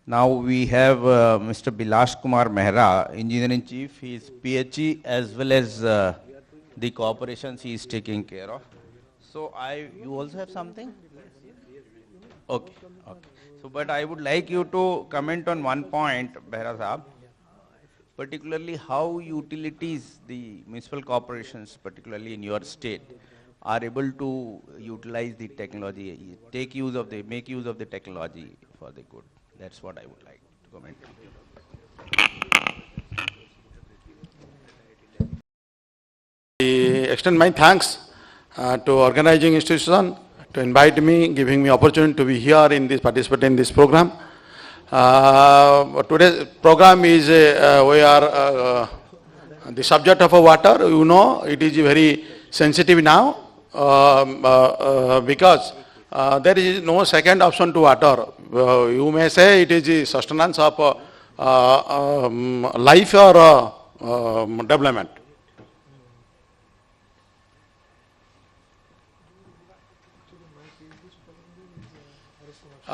Now we have Mr. Bilash Kumar Behera, Engineer-in-Chief. He is PHE as well as the corporations he is taking care of. So you also have something? Okay, okay. So, but I would like you to comment on one point, Behera Saab, particularly how utilities, the municipal corporations, particularly in your state, are able to utilize the technology, make use of the technology for the good. That's what I would like to comment. I extend my thanks to organizing institution to invite me, giving me opportunity to be here in this, participate in this program. Today's program is, we are the subject of water. You know, it is very sensitive now because there is no second option to water. You may say it is the sustenance of life or development. You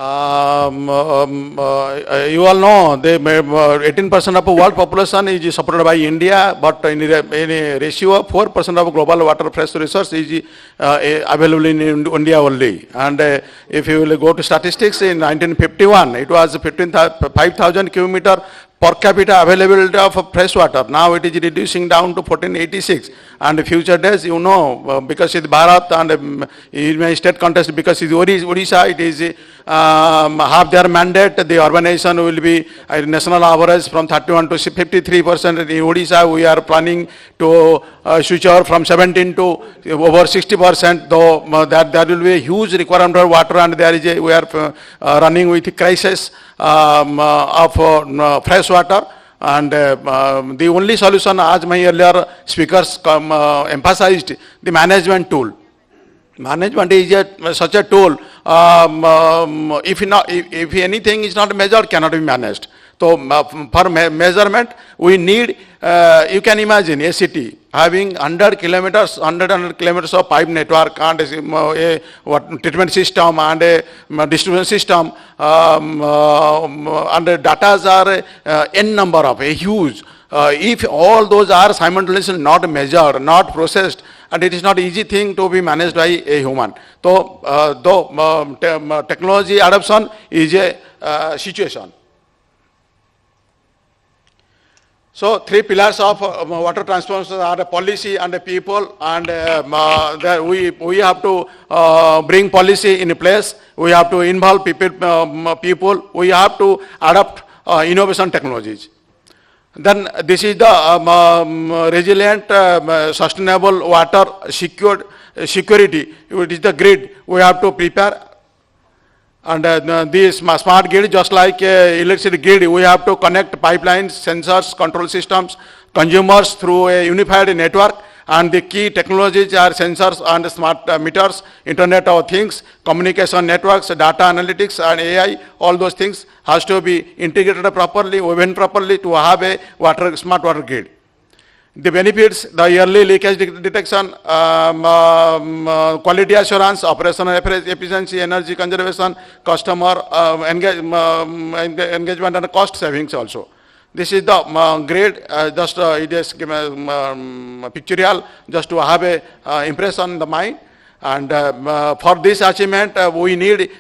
all know, 18% of the world population is supported by India, but in a ratio of 4% of global water fresh resource is available in India only. And if you will go to statistics, in 1951, it was 5,000 cubic meter per capita availability of fresh water. Now it is reducing down to 1486. And future days, you know, because it's Bharat and in my state contest, because it's Odisha, it is have their mandate. The urbanization will be national average from 31 to 53%. In Odisha, we are planning to switch over from 17 to over 60%. Though that there will be a huge requirement for water, and there is we are running with crisis of fresh water. And the only solution, as my earlier speakers emphasized, the management tool. Management is such a tool. If anything is not measured, cannot be managed. So for measurement, we need, you can imagine a city having 100 kilometers of pipe network and a treatment system and a distribution system, and the data are n number of, a huge. If all those are simultaneously not measured, not processed, and it is not easy thing to be managed by a human. So, technology adoption is a situation. So, three pillars of water transformation are the policy and the people, and we have to bring policy in place. We have to involve people. We have to adopt innovation technologies. Then this is the resilient, sustainable water security. It is the grid we have to prepare. And this smart grid, just like electricity grid, we have to connect pipelines, sensors, control systems, consumers through a unified network. And the key technologies are sensors and smart meters, Internet of Things, communication networks, data analytics, and AI. All those things has to be integrated properly, woven properly to have a smart water grid. The benefits: the yearly leakage detection, quality assurance, operational efficiency, energy conservation, customer engagement, and cost savings also. This is the grade, just it is pictorial, just to have a impression in the mind. And for this achievement, we need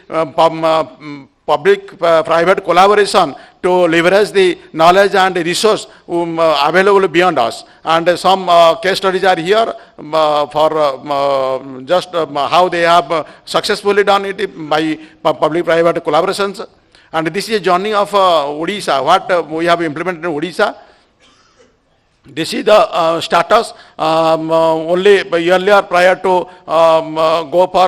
public-private collaboration to leverage the knowledge and resource available beyond us. And some case studies are here for just how they have successfully done it by public-private collaborations. And this is a journey of Odisha, what we have implemented in Odisha. This is the status. Only earlier, prior to go for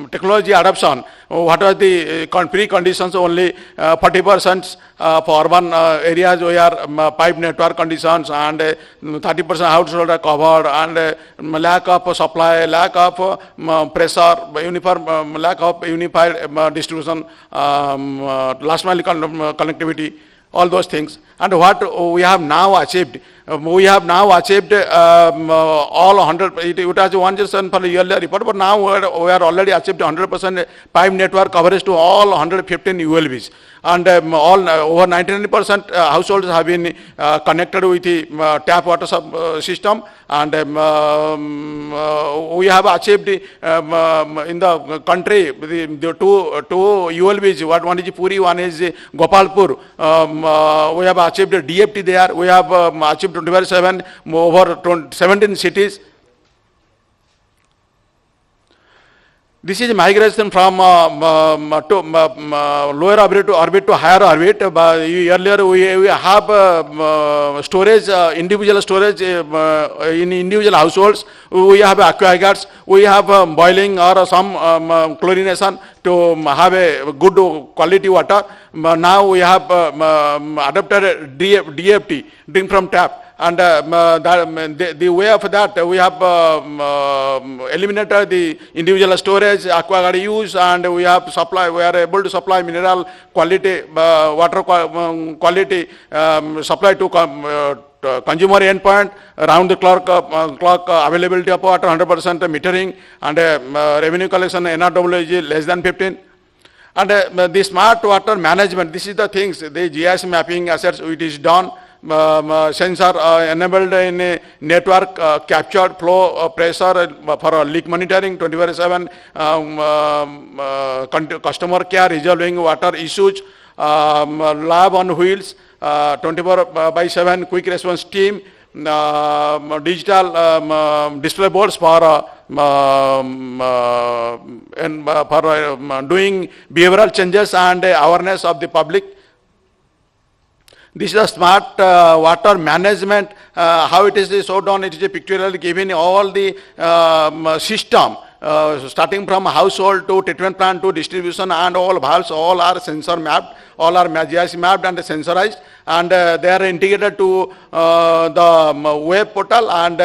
technology adoption, what are the preconditions? Only 40% for urban areas where pipe network conditions, and 30% household are covered, and lack of supply, lack of pressure, uniform, lack of unified distribution, last mile connectivity, all those things. And what we have now achieved, We have now achieved all 100. It was 1% for the earlier report, but now we are already achieved 100% pipe network coverage to all 115 ULBs, and all over 99% households have been connected with the tap water system, and we have achieved in the country the two ULBs. One is Puri, one is Gopalpur. We have achieved DFT there. We have achieved 24/7 over 17 cities. This is migration from lower orbit to higher orbit. Earlier we have storage, individual storage in individual households. We have aqueducts. We have boiling or some chlorination to have a good quality water. Now we have adopted DFT, drink from tap. And the way of that, we have eliminated the individual storage, aquaguard use, and we have supply. We are able to supply mineral quality, water quality supply to consumer endpoint, round the clock availability of water, 100% metering, and revenue collection NRW is less than 15. And the smart water management, this is the things, the GIS mapping assets, it is done. Sensor enabled in a network, captured flow pressure for leak monitoring, 24/7 customer care, resolving water issues, lab on wheels, 24/7 quick response team, digital display boards for doing behavioral changes and awareness of the public. This is a smart water management, how it is so done. It is pictorially given all the system, starting from household to treatment plant to distribution, and all valves, all are sensor mapped, all are GIS mapped and sensorized, and they are integrated to the web portal, and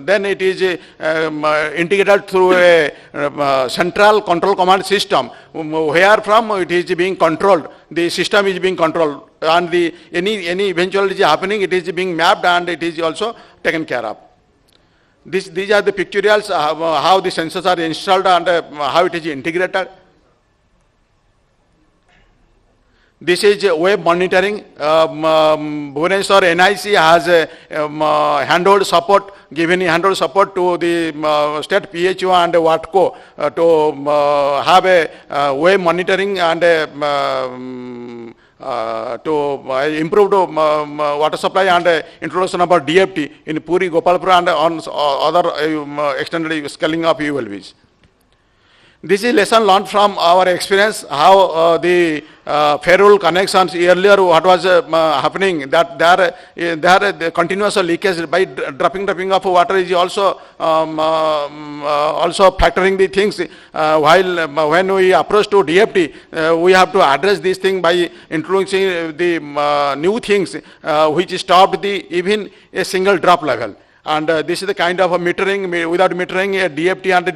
then it is integrated through a central control command system, where from it is being controlled. The system is being controlled, and the any eventuality happening, it is being mapped, and it is also taken care of. These are the pictorials, how the sensors are installed and how it is integrated. This is web monitoring. Bhubaneshwar NIC has handhold support, given handhold support to the state PHE and WATCO to have a web monitoring and to improve water supply and introduction of DFT in Puri, Gopalpur, and on other extended scaling of ULBs. This is lesson learned from our experience, how the ferrule connections earlier, what was happening, that there the continuous leakage by dropping of water is also factoring the things. While when we approach to DFT, we have to address this thing by introducing the new things which stopped the even a single drop level. And this is the kind of a metering. Without metering, a DFT and a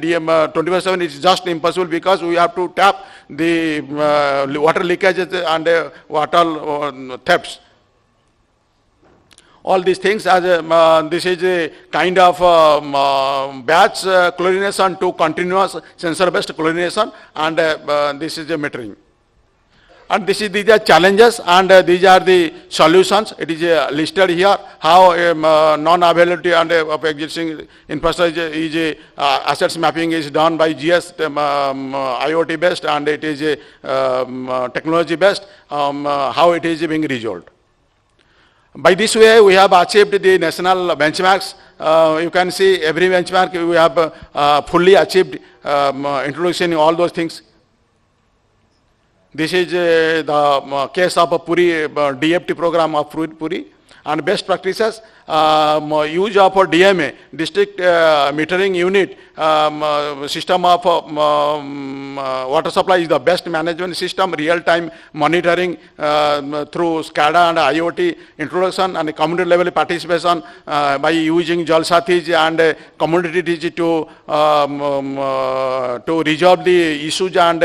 24/7 is just impossible, because we have to tap the water leakages and water thefts. All these things, as this is a kind of batch chlorination to continuous sensor-based chlorination, and this is a metering. And these are challenges, and these are the solutions. It is listed here, how non-availability and of existing infrastructure is assets mapping is done by GS, IoT based, and it is technology based, how it is being resolved. By this way, we have achieved the national benchmarks. You can see every benchmark we have fully achieved, introducing all those things. This is the case of a Puri DFT program of Puri, and best practices, use of DMA, district metering unit, system of water supply is the best management system, real-time monitoring through SCADA and IoT introduction, and community level participation by using Jal Sathis and community to resolve the issues and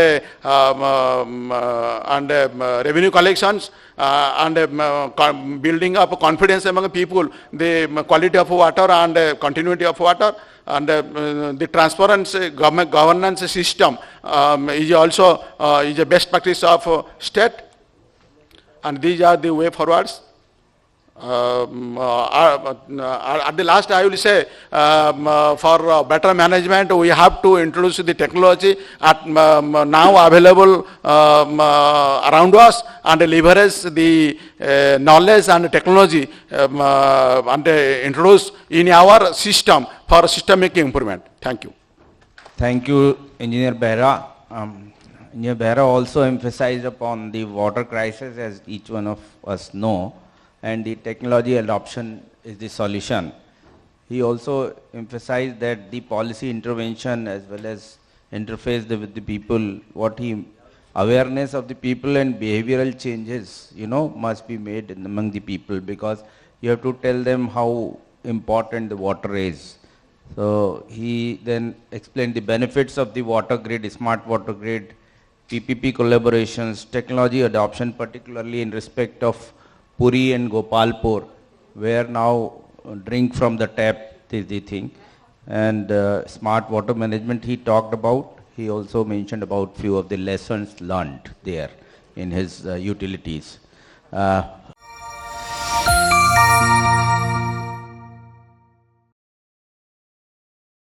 revenue collections, and building up confidence among people, the quality of water and continuity of water, and the transparency governance system is also is a best practice of state, and these are the way forwards. At the last, I will say, for better management, we have to introduce the technology now available around us and leverage the knowledge and technology and introduce in our system for systemic improvement. Thank you. Thank you, Engineer Behera. Engineer Behera also emphasized upon the water crisis, as each one of us know, and the technology adoption is the solution. He also emphasized that the policy intervention as well as interface with the people, awareness of the people and behavioral changes, must be made among the people, because you have to tell them how important the water is. So he then explained the benefits of the water grid, smart water grid, PPP collaborations, technology adoption, particularly in respect of Puri and Gopalpur, where now drink from the tap is the thing, and smart water management he talked about. He also mentioned about few of the lessons learned there in his utilities.